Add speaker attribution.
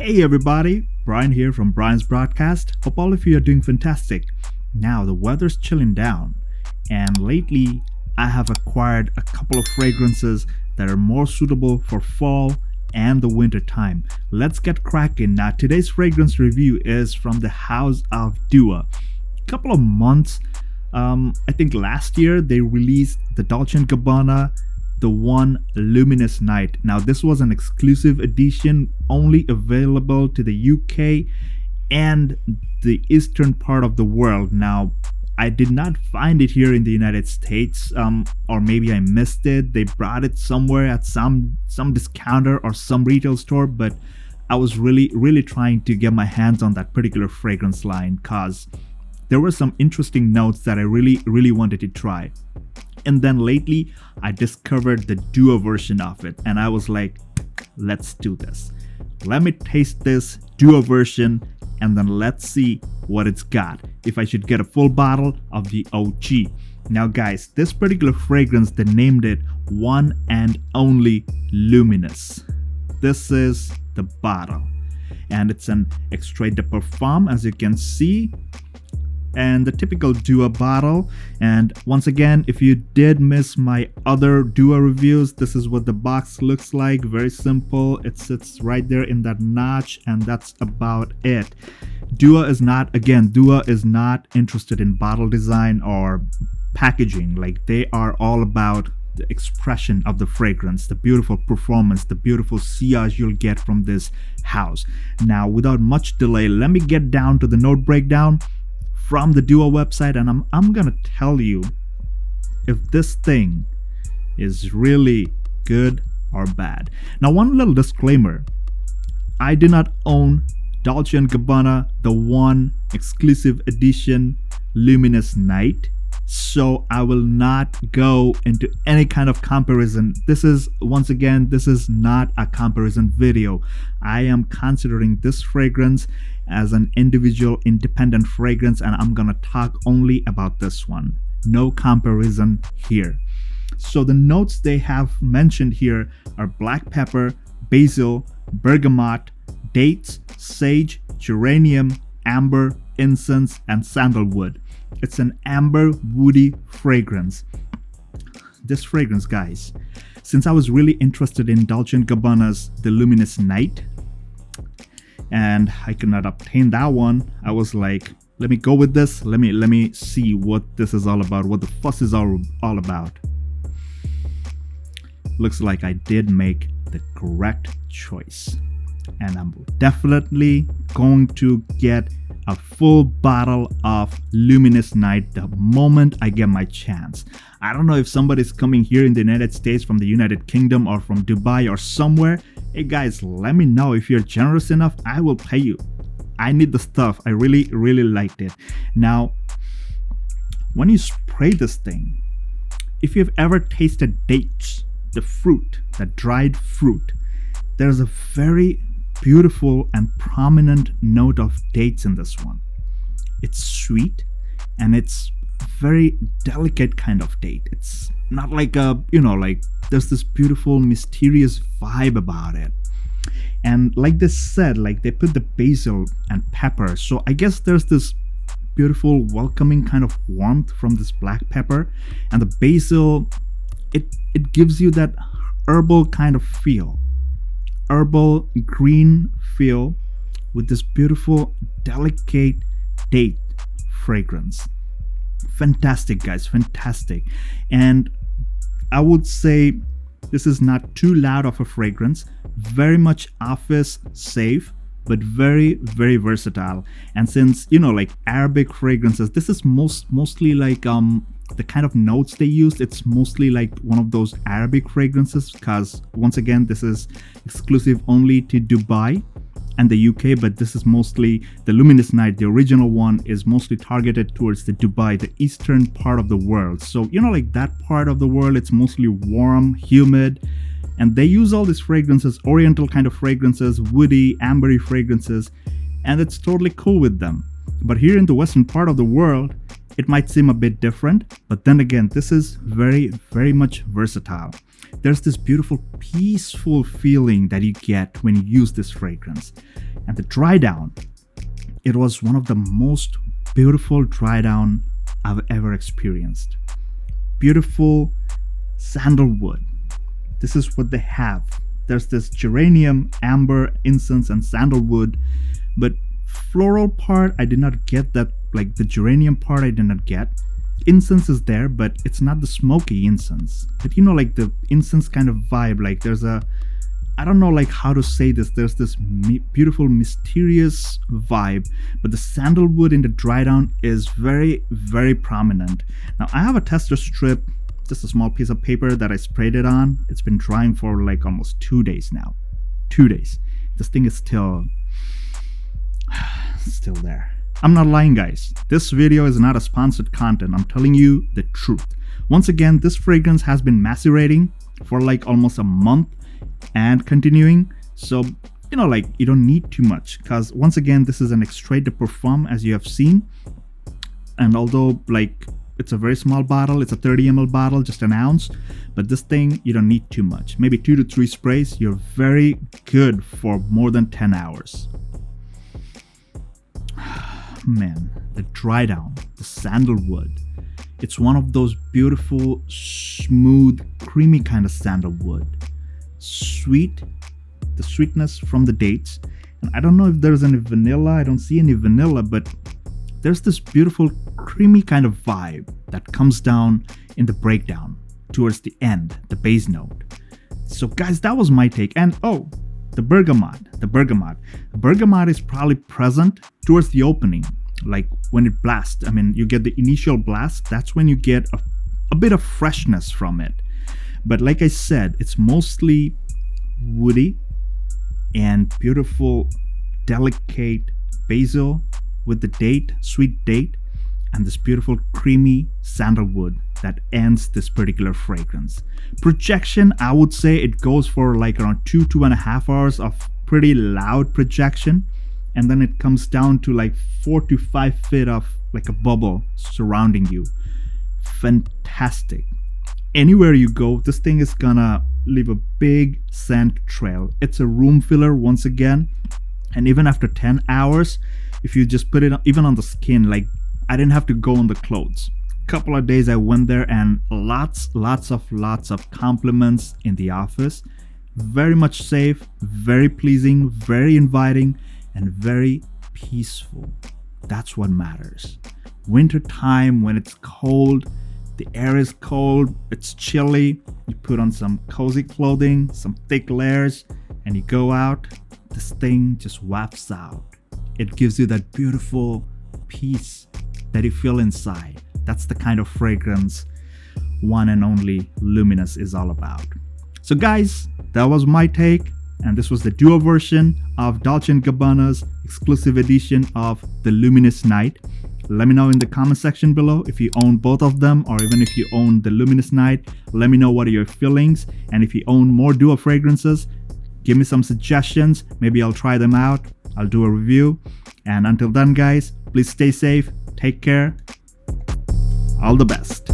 Speaker 1: Hey everybody, Brian here from Brian's Broadcast. Hope all of you are doing fantastic. Now the weather's chilling down, and lately I have acquired a couple of fragrances that are more suitable for fall and the winter time. Let's get cracking. Now today's fragrance review is from the house of Dua. A couple of months, I think last year, they released the Dolce Gabbana the Only Luminous Night. Now this was an exclusive edition only available to the UK and the eastern part of the world. Now I did not find it here in the United States, or maybe I missed it. They brought it somewhere at some discounter or some retail store, but I was really trying to get my hands on that particular fragrance line because there were some interesting notes that I really wanted to try. And then lately, I discovered the Dua version of it, and I was like, let's do this. Let me taste this Dua version, and then let's see what it's got. If I should get a full bottle of the OG. Now guys, this particular fragrance, they named it One and Only Luminous. This is the bottle, and it's an extrait de parfum, as you can see, and the typical Dua bottle. And once again, if you did miss my other Dua reviews, this is what the box looks like. Very simple. It sits right there in that notch, and that's about it. Dua is not interested in bottle design or packaging. Like, they are all about the expression of the fragrance, the beautiful performance, the beautiful sillage you'll get from this house. Now, without much delay, let me get down to the note breakdown from the Dua website, and I'm gonna tell you if this thing is really good or bad. Now, one little disclaimer: I do not own Dolce & Gabbana the One exclusive edition Luminous Night, so I will not go into any kind of comparison. This is not a comparison video. I am considering this fragrance as an individual independent fragrance, and I'm gonna talk only about this one. No comparison here. So the notes they have mentioned here are black pepper, basil, bergamot, dates, sage, geranium, amber, incense, and sandalwood. It's an amber woody fragrance. This fragrance, guys, since I was really interested in Dolce & Gabbana's The Luminous Night, and I could not obtain that one, I was like, let me go with this. Let me see what this is all about, what the fuss is all about. Looks like I did make the correct choice, and I'm definitely going to get a full bottle of Luminous Night the moment I get my chance. I don't know if somebody's coming here in the United States from the United Kingdom or from Dubai or somewhere. Hey guys, let me know. If you're generous enough, I will pay you. I need the stuff. I really liked it. Now, when you spray this thing, if you've ever tasted dates, the fruit, the dried fruit, there's a very beautiful and prominent note of dates in this one. It's sweet, and it's very delicate kind of date. It's not like there's this beautiful mysterious vibe about it. And like they said, like they put the basil and pepper, so I guess there's this beautiful welcoming kind of warmth from this black pepper, and the basil, it gives you that herbal kind of feel, herbal green feel with this beautiful delicate date fragrance. Fantastic, guys, fantastic. And I would say this is not too loud of a fragrance, very much office safe, but very versatile. And since like Arabic fragrances, this is mostly like the kind of notes they used, it's mostly like one of those Arabic fragrances, because once again, this is exclusive only to Dubai and the UK, but this is mostly the Luminous Night. The original one is mostly targeted towards the Dubai, the eastern part of the world. So like that part of the world, it's mostly warm, humid, and they use all these fragrances, oriental kind of fragrances, woody, ambery fragrances, and it's totally cool with them. But here in the western part of the world, it might seem a bit different, but then again, this is very, very much versatile. There's this beautiful, peaceful feeling that you get when you use this fragrance. And the dry down, it was one of the most beautiful dry down I've ever experienced. Beautiful sandalwood. This is what they have. There's this geranium, amber, incense, and sandalwood, but floral part I did not get that. Like the geranium part I did not get. Incense is there, but it's not the smoky incense. But you know, like the incense kind of vibe. Like there's a, I don't know like how to say this. There's this beautiful mysterious vibe, but the sandalwood in the dry down is very, very prominent. Now I have a tester strip, just a small piece of paper that I sprayed it on. It's been drying for like almost 2 days now. 2 days. This thing is still there. I'm not lying, guys. This video is not a sponsored content. I'm telling you the truth. Once again, this fragrance has been macerating for like almost a month and continuing. So, you know, like you don't need too much because once again, this is an extrait de parfum as you have seen. And although like it's a very small bottle, it's a 30 ml bottle, just an ounce. But this thing, you don't need too much. Maybe 2 to 3 sprays. You're very good for more than 10 hours. Man, the dry down, the sandalwood. It's one of those beautiful, smooth, creamy kind of sandalwood. Sweet, the sweetness from the dates. And I don't know if there's any vanilla. I don't see any vanilla, but there's this beautiful, creamy kind of vibe that comes down in the breakdown towards the end, the base note. So guys, that was my take. And oh, the bergamot. The bergamot is probably present towards the opening, like when it blasts. I mean, you get the initial blast. That's when you get a bit of freshness from it. But like I said, it's mostly woody and beautiful, delicate basil with the date, sweet date, and this beautiful creamy sandalwood that ends this particular fragrance. Projection, I would say it goes for like around 2.5 hours of pretty loud projection, and then it comes down to like 4 to 5 feet of like a bubble surrounding you. Fantastic. Anywhere you go, this thing is gonna leave a big scent trail. It's a room filler once again, and even after 10 hours, if you just put it even on the skin, like I didn't have to go on the clothes. Couple of days I went there and lots of compliments in the office. Very much safe, very pleasing, very inviting, and very peaceful. That's what matters. Winter time when it's cold, the air is cold, it's chilly, you put on some cozy clothing, some thick layers, and you go out, this thing just wafts out. It gives you that beautiful peace that you feel inside. That's the kind of fragrance One and Only Luminous is all about. So guys, that was my take, and this was the duo version of Dolce & Gabbana's exclusive edition of the Luminous Night. Let me know in the comment section below if you own both of them, or even if you own the Luminous Night. Let me know what are your feelings, and if you own more duo fragrances, give me some suggestions. Maybe I'll try them out. I'll do a review. And until then guys, please stay safe, take care, all the best.